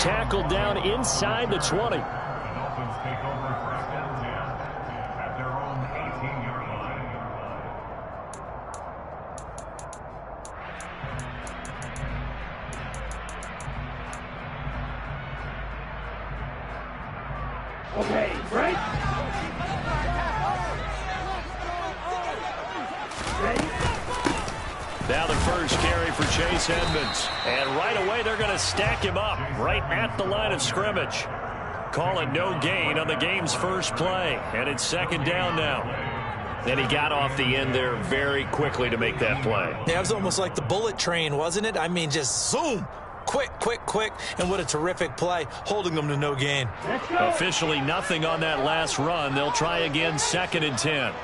tackled down inside the 20. The Dolphins take over 1st and 10 at their own 18-yard line. Okay, break. Now the first carry for Chase Edmonds. And right away they're going to stack him up right at the line of scrimmage. Call it no gain on the game's first play. And it's 2nd down now. And he got off the end there very quickly to make that play. Yeah, it was almost like the bullet train, wasn't it? I mean, just zoom. Quick, quick, quick. And what a terrific play, holding them to no gain. Officially nothing on that last run. They'll try again 2nd and 10.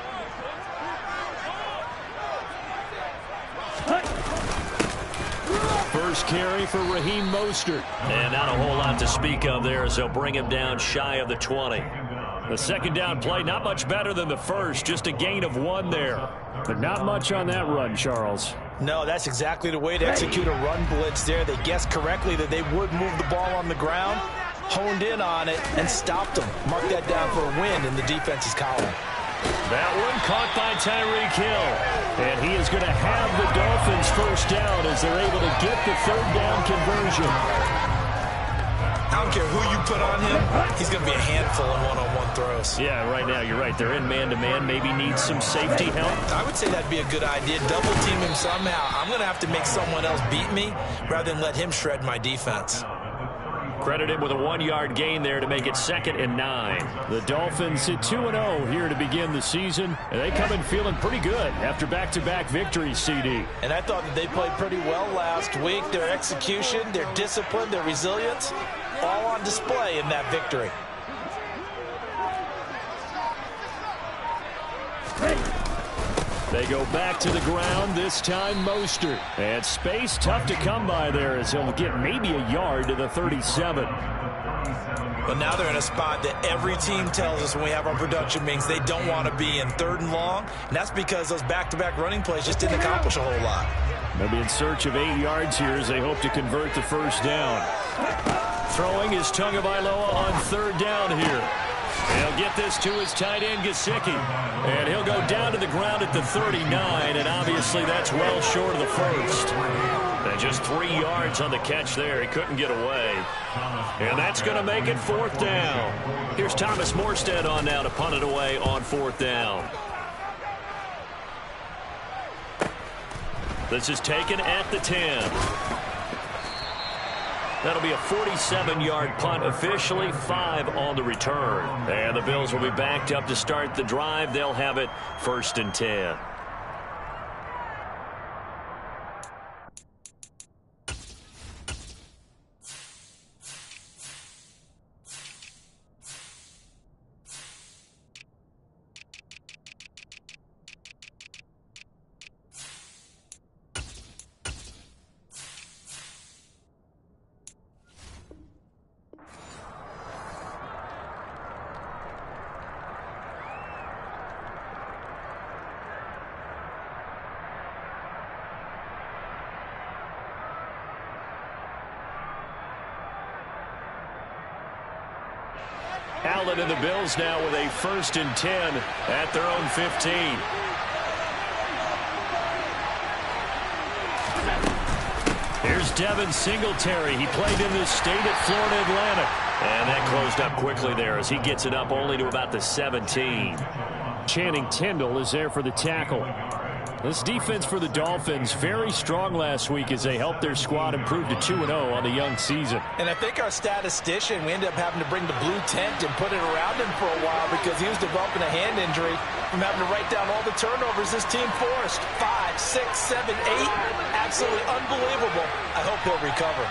First carry for Raheem Mostert. And not a whole lot to speak of there as they'll bring him down shy of the 20. The 2nd down play, not much better than the first, just a gain of 1 there. But not much on that run, Charles. No, that's exactly the way to execute a run blitz there. They guessed correctly that they would move the ball on the ground, honed in on it, and stopped them. Mark that down for a win in the defense's column. That one caught by Tyreek Hill. And he is going to have the Dolphins first down as they're able to get the 3rd down conversion. I don't care who you put on him, he's going to be a handful in one-on-one throws. Yeah, right now you're right. They're in man-to-man. Maybe need some safety help. I would say that'd be a good idea. Double team him somehow. I'm going to have to make someone else beat me rather than let him shred my defense. Credited with a 1-yard gain there to make it 2nd and 9. The Dolphins hit 2-0 here to begin the season, and they come in feeling pretty good after back-to-back victories, CD. And I thought that they played pretty well last week. Their execution, their discipline, their resilience, all on display in that victory. They go back to the ground, this time Mostert. And space tough to come by there as he'll get maybe a yard to the 37. But now they're in a spot that every team tells us when we have our production meetings they don't want to be in 3rd and long. And that's because those back-to-back running plays just didn't accomplish a whole lot. They'll be in search of 8 yards here as they hope to convert the first down. Throwing is Tagovailoa on 3rd down here. He'll get this to his tight end, Gesicki. And he'll go down to the ground at the 39, and obviously that's well short of the first. And just 3 yards on the catch there. He couldn't get away. And that's going to make it 4th down. Here's Thomas Morstead on now to punt it away on 4th down. This is taken at the 10. That'll be a 47-yard punt, officially 5 on the return. And the Bills will be backed up to start the drive. They'll have it 1st and 10. Allen and the Bills now with a 1st and 10 at their own 15. Here's Devin Singletary. He played in this state at Florida Atlantic. And that closed up quickly there as he gets it up only to about the 17. Channing Tindall is there for the tackle. This defense for the Dolphins very strong last week as they helped their squad improve to 2-0 on the young season. And I think our statistician, we ended up having to bring the blue tent and put it around him for a while because he was developing a hand injury from having to write down all the turnovers this team forced. 5, 6, 7, 8. Absolutely unbelievable. I hope he'll recover.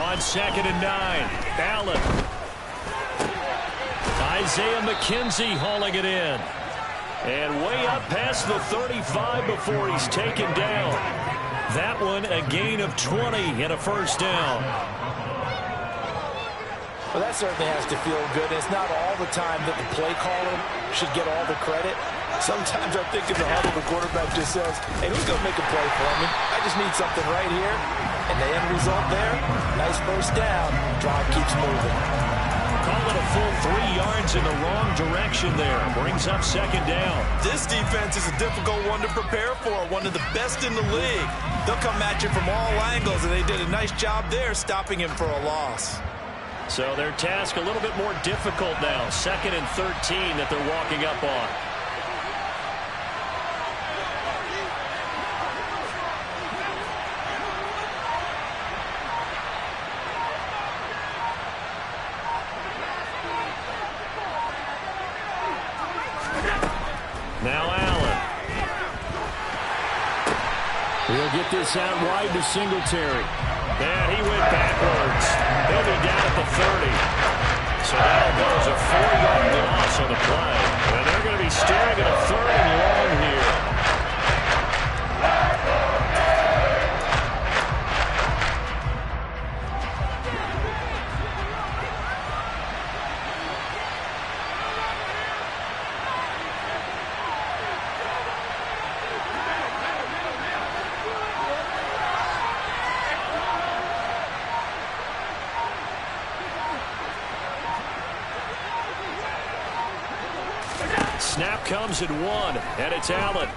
On 2nd and 9, Allen. Isaiah McKenzie hauling it in. And way up past the 35 before he's taken down. That one a gain of 20 and a 1st down. Well, that certainly has to feel good. It's not all the time that the play caller should get all the credit. Sometimes I think in the huddle, the quarterback just says, hey, who's going to make a play for me? I just need something right here. And the end result there, nice first down. Drive keeps moving. Call it a full 3 yards in the wrong direction there. Brings up second down. This defense is a difficult one to prepare for, one of the best in the league. They'll come at you from all angles, and they did a nice job there stopping him for a loss. So their task a little bit more difficult now. 2nd and 13 that they're walking up on. Now Allen. He'll get this out wide to Singletary. And he went backwards. He'll be down at the 30. So now goes a 4-yard loss on the play. And they're going to be staring at a 3rd and long here. Snap comes at 1, and it's Allen.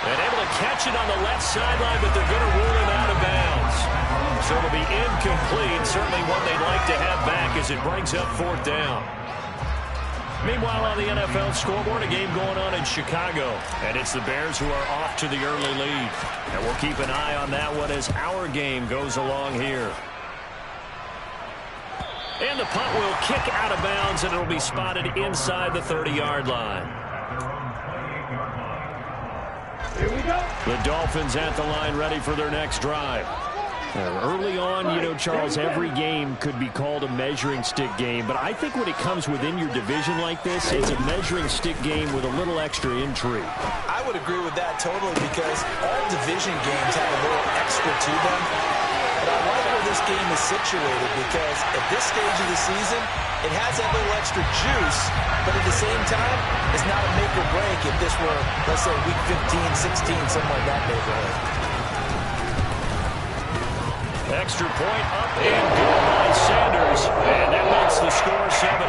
And able to catch it on the left sideline, but they're going to rule him out of bounds. So it'll be incomplete. Certainly one they'd like to have back as it brings up 4th down. Meanwhile, on the NFL scoreboard, a game going on in Chicago. And it's the Bears who are off to the early lead. And we'll keep an eye on that one as our game goes along here. And the punt will kick out of bounds, and it'll be spotted inside the 30-yard line. Here we go. The Dolphins at the line ready for their next drive. Early on, you know, Charles, every game could be called a measuring stick game. But I think when it comes within your division like this, it's a measuring stick game with a little extra intrigue. I would agree with that totally because all division games have a little extra to them. But I like where this game is situated because at this stage of the season, it has that little extra juice, but at the same time, it's not a make or break if this were, let's say, week 15, 16, something like that neighborhood. Extra point up and good by Sanders, and that makes the score 7-0.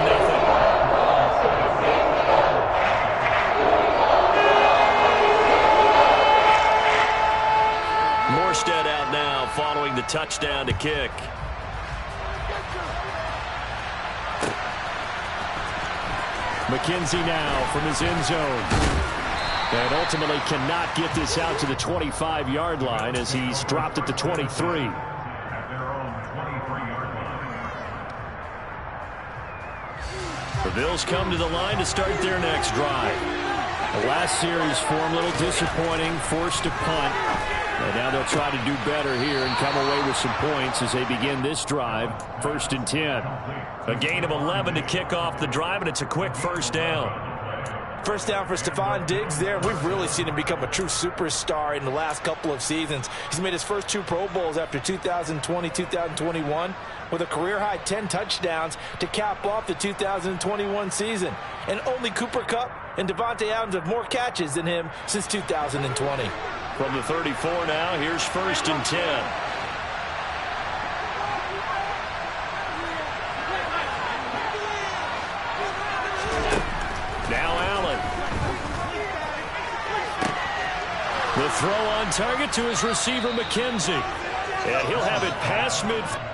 Morstead out now following the touchdown to kick. McKenzie now from his end zone. And ultimately cannot get this out to the 25-yard line as he's dropped at the 23. At their own 23-yard line. The Bills come to the line to start their next drive. The last series for him, a little disappointing, forced to punt. And now they'll try to do better here and come away with some points as they begin this drive. 1st and 10. A gain of 11 to kick off the drive, and it's a quick first down. First down for Stephon Diggs there. We've really seen him become a true superstar in the last couple of seasons. He's made his first 2 Pro Bowls after 2020, 2021 with a career-high 10 touchdowns to cap off the 2021 season. And only Cooper Kupp and Devontae Adams have more catches than him since 2020. From the 34 now, here's 1st and 10. Now Allen. The throw on target to his receiver, McKenzie. And he'll have it past midfield.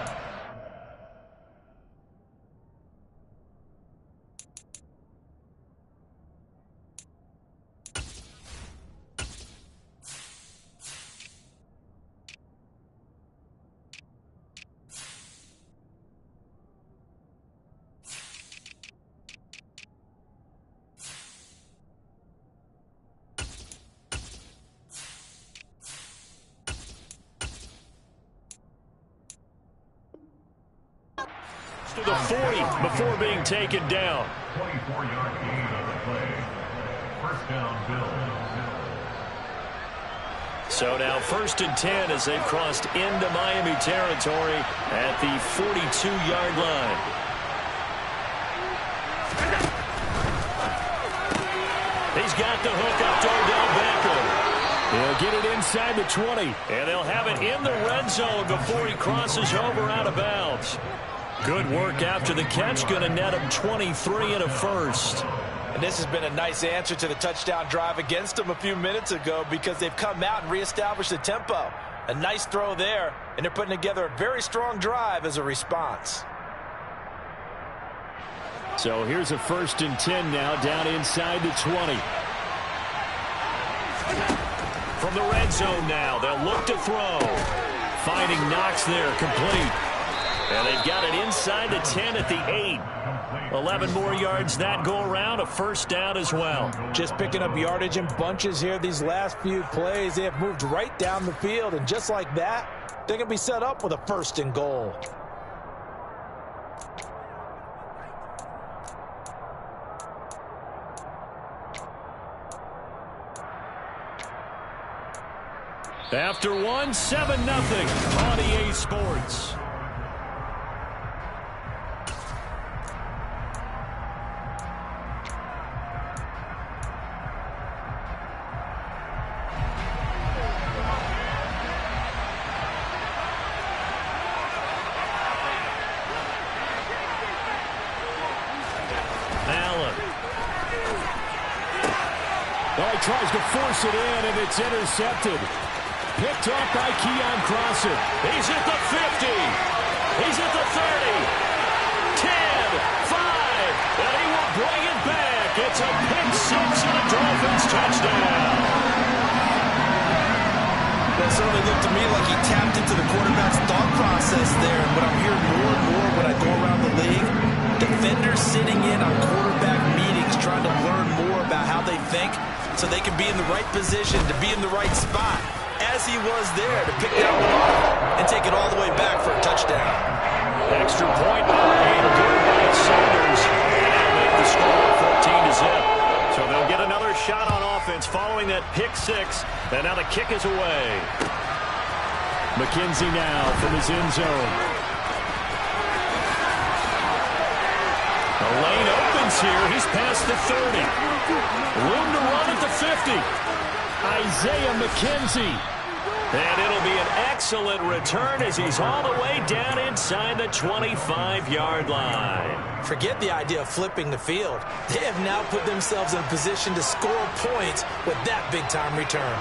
To the 40 before being taken down. 24-yard gain on the play. First down, Bill. So now 1st and 10 as they've crossed into Miami territory at the 42-yard line. He's got the hook up to Odell Beckham. He'll get it inside the 20, and they'll have it in the red zone before he crosses over out of bounds. Good work after the catch, going to net him 23 and a first. And this has been a nice answer to the touchdown drive against them a few minutes ago because they've come out and reestablished the tempo. A nice throw there, and they're putting together a very strong drive as a response. So here's a 1st and 10 now, down inside the 20. From the red zone now, they'll look to throw. Finding Knox there, complete. And they've got it inside the 10 at the 8. 11 more yards that go around, a 1st down as well. Just picking up yardage in bunches here these last few plays. They have moved right down the field, and just like that, they're going to be set up with a 1st and goal. After 1, 7-0 on EA Sports. Tries to force it in, and it's intercepted. Picked off by Keon Crosser. He's at the 50. He's at the 30. 10, 5, and he will bring it back. It's a pick 6 and a Dolphins touchdown. Well, it certainly looked to me like he tapped into the quarterback's thought process there. And what I'm hearing more and more when I go around the league, defenders sitting in on quarterback meetings trying to learn more about how they think, so they can be in the right position to be in the right spot, as he was there to pick down the ball and take it all the way back for a touchdown. Extra point made good by Sanders. And they'll make the score 14-0. So they'll get another shot on offense following that pick 6. And now the kick is away. McKenzie now from his end zone. The lane opens here. He's past the 30. Room to run at the 50. Isaiah McKenzie. And it'll be an excellent return as he's all the way down inside the 25-yard line. Forget the idea of flipping the field. They have now put themselves in a position to score points with that big-time return.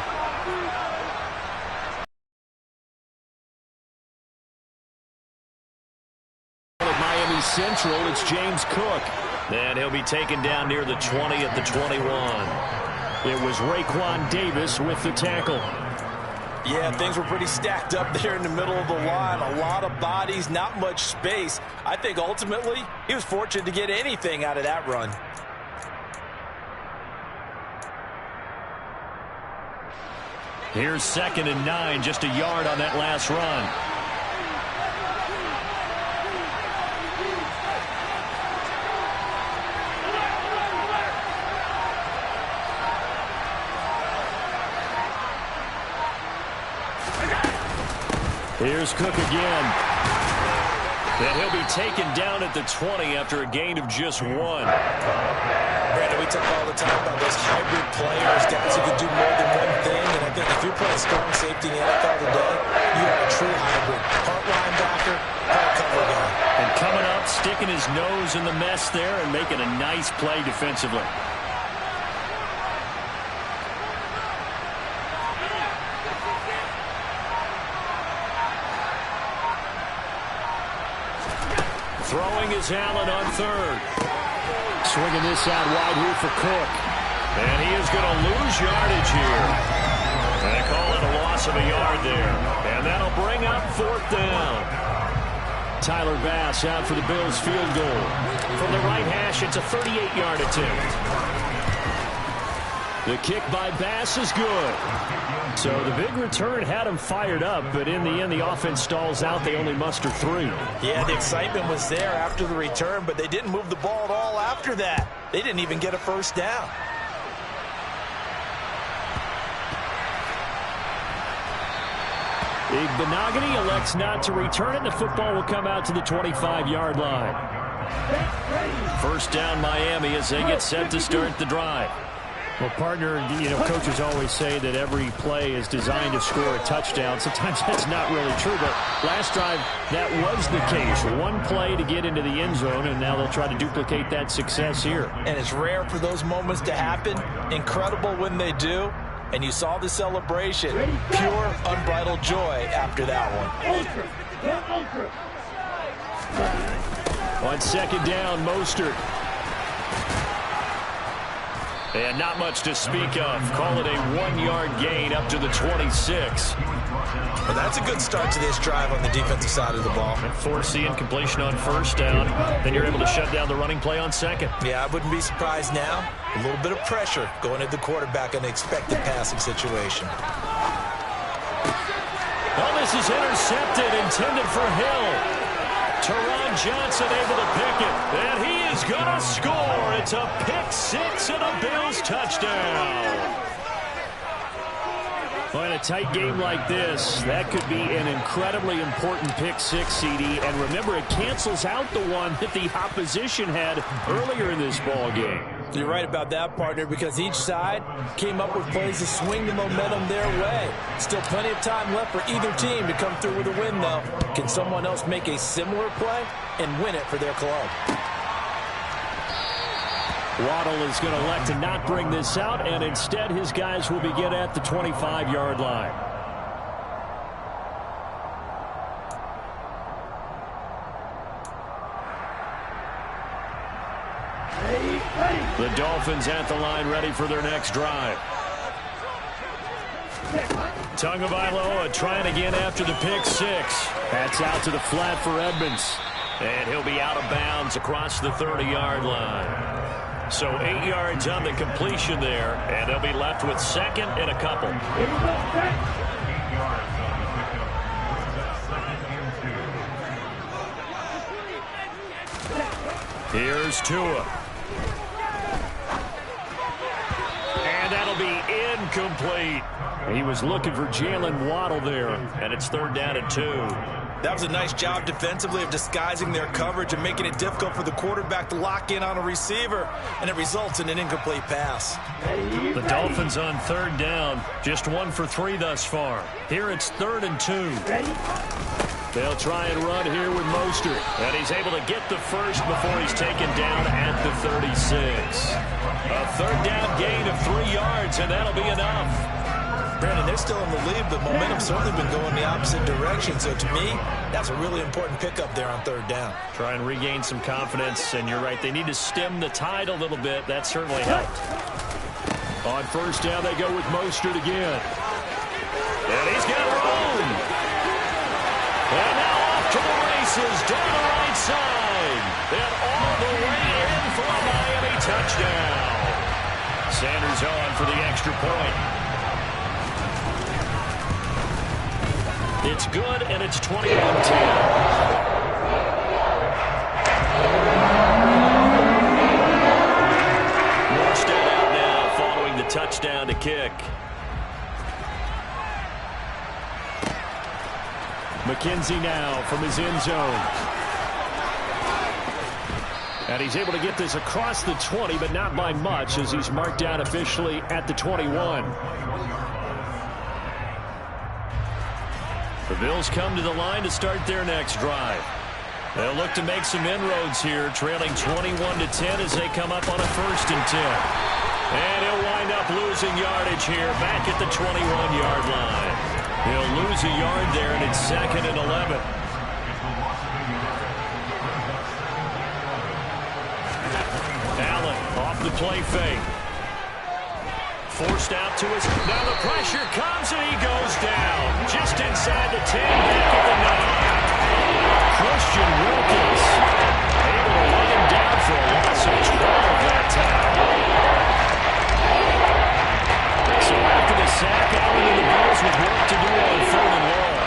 Miami Central, it's James Cook. And he'll be taken down near the 20 at the 21. It was Raekwon Davis with the tackle. Yeah, things were pretty stacked up there in the middle of the line. A lot of bodies, not much space. I think ultimately he was fortunate to get anything out of that run. Here's 2nd and 9, just a yard on that last run. Here's Cook again. And he'll be taken down at the 20 after a gain of just 1. Brandon, we talk all the time about those hybrid players, guys who can do more than one thing. And I think if you're playing strong safety in the NFL today, you are a true hybrid. Part linebacker, part cover guy. And coming up, sticking his nose in the mess there and making a nice play defensively. Throwing is Allen on 3rd. Swinging this out wide here for Cook. And he is going to lose yardage here. And they call it a loss of a yard there. And that'll bring up 4th down. Tyler Bass out for the Bills field goal. From the right hash, it's a 38-yard attempt. The kick by Bass is good. So the big return had him fired up, but in the end, the offense stalls out. They only muster 3. Yeah, the excitement was there after the return, but they didn't move the ball at all after that. They didn't even get a 1st down. Igbenogany elects not to return it. The football will come out to the 25-yard line. 1st down Miami as they get set to start the drive. Well, partner, coaches always say that every play is designed to score a touchdown. Sometimes that's not really true, but last drive, that was the case. One play to get into the end zone, and now they'll try to duplicate that success here. And it's rare for those moments to happen. Incredible when they do. And you saw the celebration. Pure, unbridled joy after that one. On second down, Mostert. And not much to speak of. Call it a 1-yard gain up to the 26. Well, that's a good start to this drive on the defensive side of the ball. And force the incompletion on first down. Then you're able to shut down the running play on second. Yeah, I wouldn't be surprised now. A little bit of pressure going at the quarterback in an expected passing situation. Well, this is intercepted, intended for Hill. Teron Johnson able to pick it, and he is going to score. It's a pick-6 and a Bills touchdown. Well, in a tight game like this, that could be an incredibly important pick-6, CD. And remember, it cancels out the one that the opposition had earlier in this ball game. You're right about that, partner, because each side came up with plays to swing the momentum their way. Still plenty of time left for either team to come through with a win, though. Can someone else make a similar play and win it for their club? Waddle is going to elect to not bring this out, and instead his guys will begin at the 25-yard line. The Dolphins at the line, ready for their next drive. Tagovailoa trying again after the pick-6. That's out to the flat for Edmonds. And he'll be out of bounds across the 30-yard line. So 8 yards on the completion there, and they'll be left with second and a couple. 8 yards on the pickup. Second and 2. Here's Tua. And that'll be incomplete. He was looking for Jalen Waddle there, and it's 3rd down and 2. That was a nice job defensively of disguising their coverage and making it difficult for the quarterback to lock in on a receiver, and it results in an incomplete pass. The Dolphins on 3rd down, just 1 for 3 thus far. Here it's 3rd and 2. They'll try and run here with Mostert, and he's able to get the first before he's taken down at the 36. A 3rd down gain of 3 yards, and that'll be enough. Brandon, they're still in the lead, but momentum's certainly been going the opposite direction. So to me, that's a really important pickup there on 3rd down. Try and regain some confidence, and you're right. They need to stem the tide a little bit. That certainly helped. On 1st down, they go with Mostert again. And he's got room. And now off to the races down the right side. And all the way in for a Miami touchdown. Sanders on for the extra point. It's good, and it's 21-10. Morstead out now following the touchdown to kick. McKenzie now from his end zone. And he's able to get this across the 20, but not by much, as he's marked down officially at the 21. The Bills come to the line to start their next drive. They'll look to make some inroads here, trailing 21-10 as they come up on a 1st and 10. And he'll wind up losing yardage here back at the 21-yard line. He'll lose a yard there, and it's 2nd and 11. Allen off the play fake. Forced out to his. Now the pressure comes, and he goes down. Just inside the 10, back at the 9. Christian Wilkins able to run him down for a loss of 12 that time. So after the sack, Allen and the Bills with work to do on 3rd and long.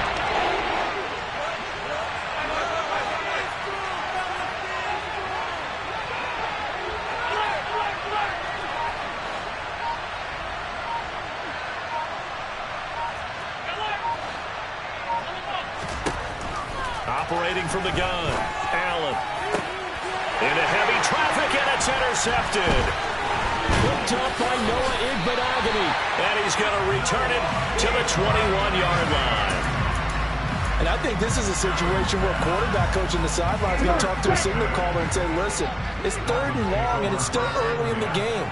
Operating from the gun, Allen. Into heavy traffic, and it's intercepted. Picked up by Noah Igbenogany. And he's going to return it to the 21-yard line. And I think this is a situation where a quarterback coach in the sideline is going to talk to a signal caller and say, listen, it's 3rd and long, and it's still early in the game.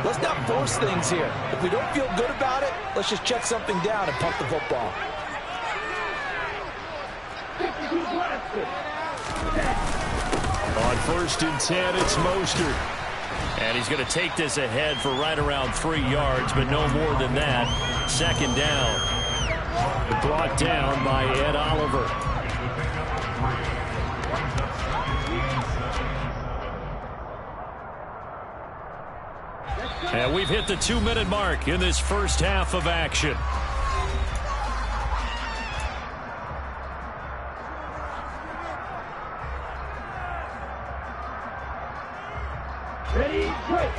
Let's not force things here. If we don't feel good about it, let's just check something down and pump the football. On 1st and 10, it's Mostert. And he's going to take this ahead for right around 3 yards, but no more than that. 2nd down. Brought down by Ed Oliver. And we've hit the 2-minute mark in this first half of action. Ready, go.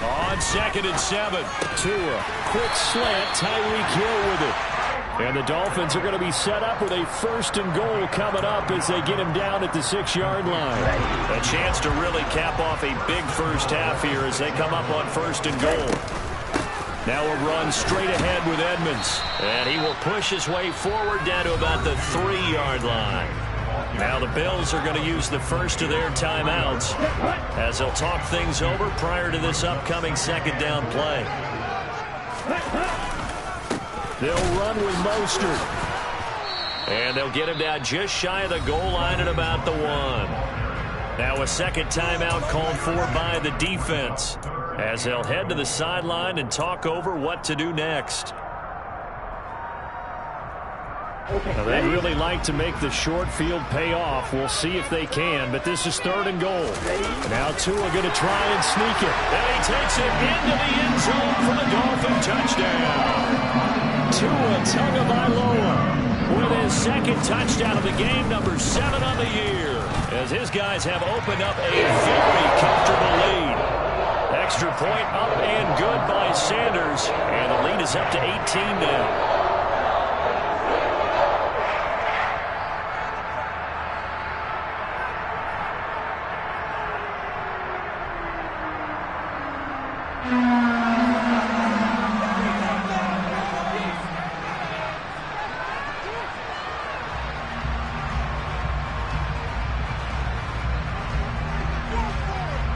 On 2nd and 7. Tua, quick slant, Tyreek Hill with it. And the Dolphins are going to be set up with a 1st and goal coming up as they get him down at the 6-yard line. A chance to really cap off a big first half here as they come up on 1st and goal. Now a run straight ahead with Edmonds. And he will push his way forward down to about the 3-yard line. Now the Bills are going to use the first of their timeouts as they'll talk things over prior to this upcoming 2nd down play. They'll run with Mostert. And they'll get him down just shy of the goal line at about the 1. Now a 2nd timeout called for by the defense as they'll head to the sideline and talk over what to do next. Now they'd really like to make the short field pay off. We'll see if they can, but this is 3rd and goal. Now Tua going to try and sneak it. And he takes it into the end zone for the Dolphin touchdown. Tua Tagovailoa with his 2nd touchdown of the game, number 7 on the year, as his guys have opened up a very comfortable lead. Extra point up and good by Sanders, and the lead is up to 18 now.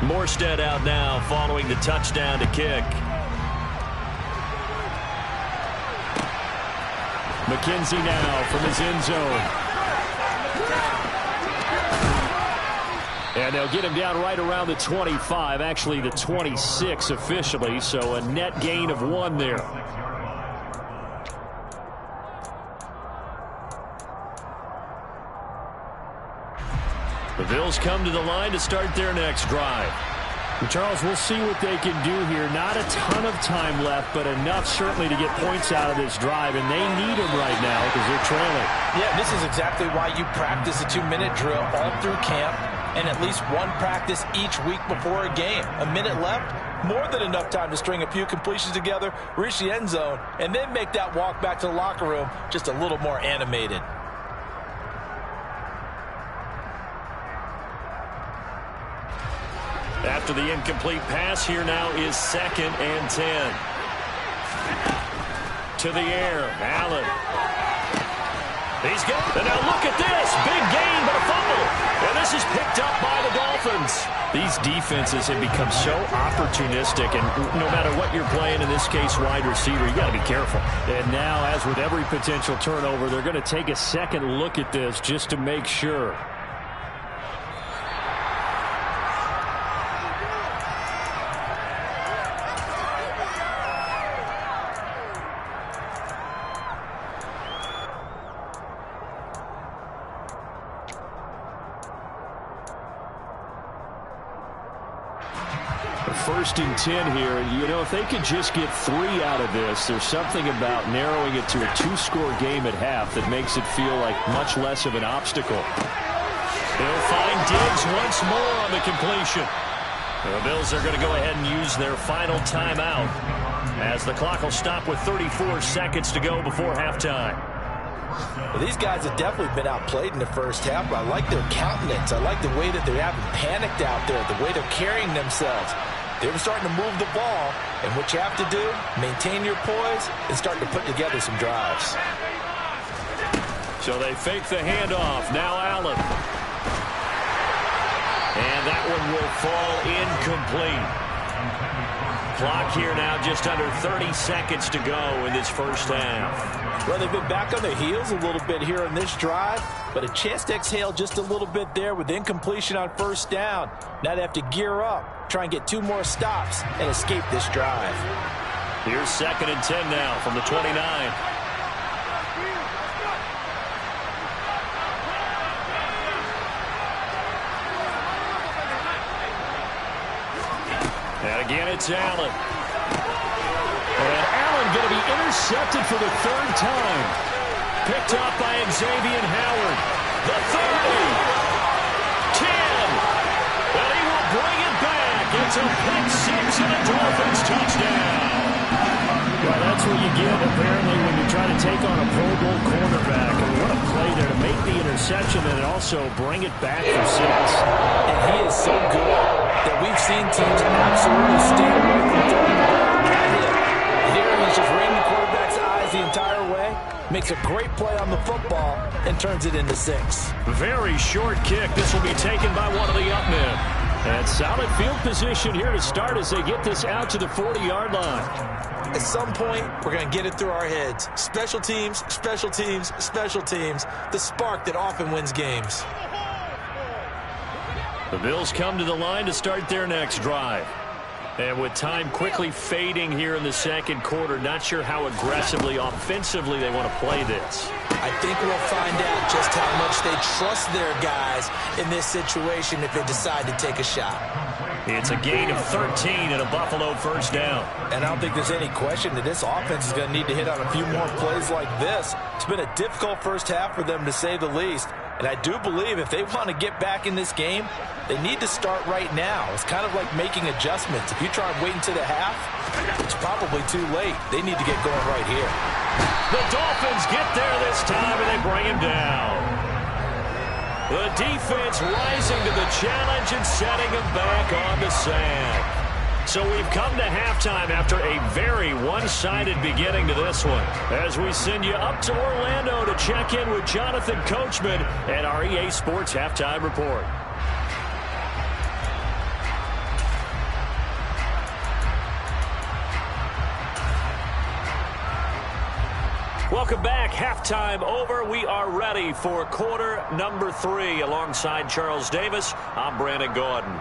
Morstead out now following the touchdown to kick. McKenzie now from his end zone. And they'll get him down right around the 25, actually the 26 officially, so a net gain of 1 there. The Bills come to the line to start their next drive. And Charles, we'll see what they can do here. Not a ton of time left, but enough certainly to get points out of this drive, and they need them right now because they're trailing. Yeah, this is exactly why you practice a 2-minute drill all through camp and at least one practice each week before a game. A minute left, more than enough time to string a few completions together, reach the end zone, and then make that walk back to the locker room just a little more animated. After the incomplete pass, here now is 2nd and 10. To the air, Allen. He's got, and now look at this. Big gain, but a fumble. And this is picked up by the Dolphins. These defenses have become so opportunistic, and no matter what you're playing, in this case wide receiver, you got to be careful. And now, as with every potential turnover, they're going to take a second look at this just to make sure. First and 10 here. You know, if they could just get 3 out of this, there's something about narrowing it to a 2-score game at half that makes it feel like much less of an obstacle. They'll find Diggs once more on the completion. The Bills are going to go ahead and use their final timeout as the clock will stop with 34 seconds to go before halftime. Well, these guys have definitely been outplayed in the first half, but I like their countenance. I like the way that they haven't panicked out there, the way they're carrying themselves. They're starting to move the ball, and what you have to do, maintain your poise and start to put together some drives. So they fake the handoff. Now Allen. And that one will fall incomplete. Clock here now just under 30 seconds to go in this first half. Well, they've been back on their heels a little bit here in this drive, but a chance to exhale just a little bit there with incompletion on first down. Now they have to gear up, try and get 2 more stops, and escape this drive. Here's 2nd and 10 now from the 29. And again, it's Allen. And Allen going to be intercepted for the 3rd time. Picked up by Xavier Howard. The 30. 10. And he will bring it back. It's a pick 6 and a Dolphins touchdown. Well, that's what you get, apparently, when you try to take on a Pro Bowl cornerback. And what a play there to make the interception and also bring it back for 6. And he is so good that we've seen teams absolutely stay away from throwing the ball at him. Here he's just raining the quarterback's eyes the entire way, makes a great play on the football, and turns it into 6. Very short kick. This will be taken by one of the up men. And solid field position here to start as they get this out to the 40-yard line. At some point, we're going to get it through our heads. Special teams, special teams, special teams. The spark that often wins games. The Bills come to the line to start their next drive. And with time quickly fading here in the 2nd quarter, not sure how aggressively, offensively they want to play this. I think we'll find out just how much they trust their guys in this situation if they decide to take a shot. It's a gain of 13 and a Buffalo first down. And I don't think there's any question that this offense is going to need to hit on a few more plays like this. It's been a difficult first half for them, to say the least. And I do believe if they want to get back in this game, they need to start right now. It's kind of like making adjustments. If you try and wait until the half, it's probably too late. They need to get going right here. The Dolphins get there this time, and they bring him down. The defense rising to the challenge and setting him back on the sand. So we've come to halftime after a very one-sided beginning to this one. As we send you up to Orlando to check in with Jonathan Coachman and our EA Sports Halftime Report. Welcome back. Halftime over. We are ready for quarter number 3. Alongside Charles Davis, I'm Brandon Gordon.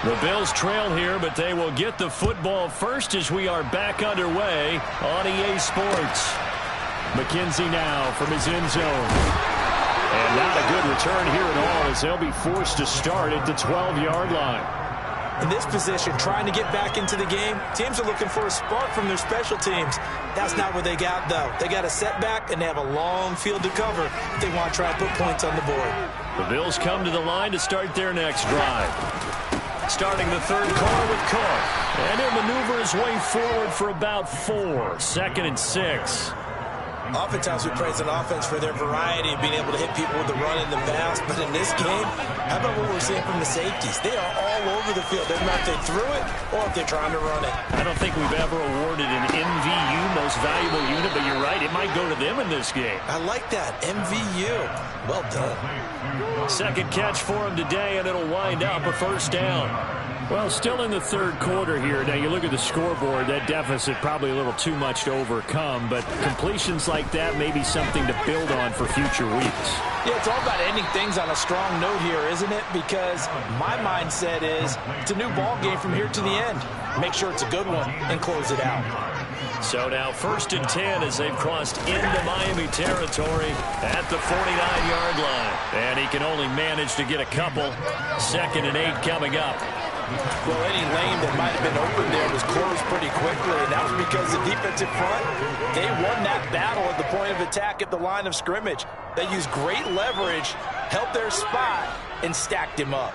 The Bills trail here, but they will get the football first as we are back underway on EA Sports. McKenzie now from his end zone. And not a good return here at all as they'll be forced to start at the 12-yard line. In this position, trying to get back into the game, teams are looking for a spark from their special teams. That's not what they got, though. They got a setback, and they have a long field to cover if they want to try and put points on the board. The Bills come to the line to start their next drive. Starting the third quarter with Cook. And he'll maneuver his way forward for about 4. 2nd and 6. Oftentimes we praise an offense for their variety of being able to hit people with the run and the pass. But in this game, how about what we're seeing from the safeties? They are all over the field. Doesn't matter if they threw it or if they're trying to run it. I don't think we've ever awarded an MVU, most valuable unit, but you're right. It might go to them in this game. I like that. MVU. Well done. Second catch for him today, and it'll wind up a first down. Well, still in the third quarter here. Now, you look at the scoreboard, that deficit probably a little too much to overcome, but completions like that may be something to build on for future weeks. Yeah, it's all about ending things on a strong note here, isn't it? Because my mindset is it's a new ball game from here to the end. Make sure it's a good one and close it out. So now 1st and 10 as they've crossed into Miami territory at the 49-yard line. And he can only manage to get a couple. 2nd and 8 coming up. Well, any lane that might have been open there was closed pretty quickly, and that was because the defensive front, they won that battle at the point of attack at the line of scrimmage. They used great leverage, held their spot, and stacked him up.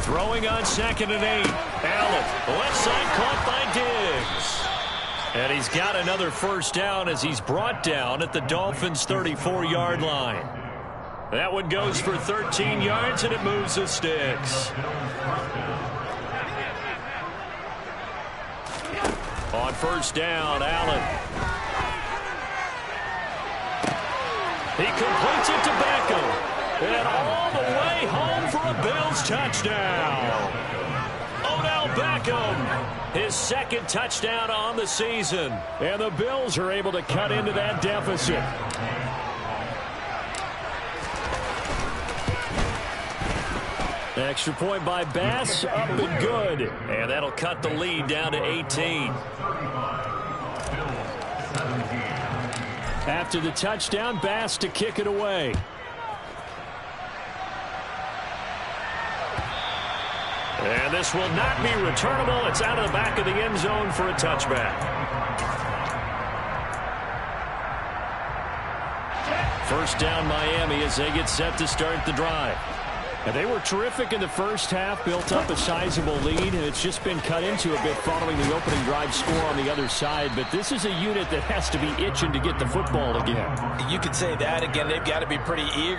Throwing on 2nd and 8. Allen, left side, caught by Diggs. And he's got another 1st down as he's brought down at the Dolphins' 34-yard line. That one goes for 13 yards, and it moves the sticks. On 1st down, Allen. He completes it to Beckham. And all the way home for a Bills touchdown. Odell Beckham, his 2nd touchdown on the season. And the Bills are able to cut into that deficit. Extra point by Bass, up and good. And that'll cut the lead down to 18. After the touchdown, Bass to kick it away. And this will not be returnable. It's out of the back of the end zone for a touchback. 1st down Miami as they get set to start the drive. And they were terrific in the first half, built up a sizable lead, and it's just been cut into a bit following the opening drive score on the other side. But this is a unit that has to be itching to get the football again. You could say that again. They've got to be pretty eager.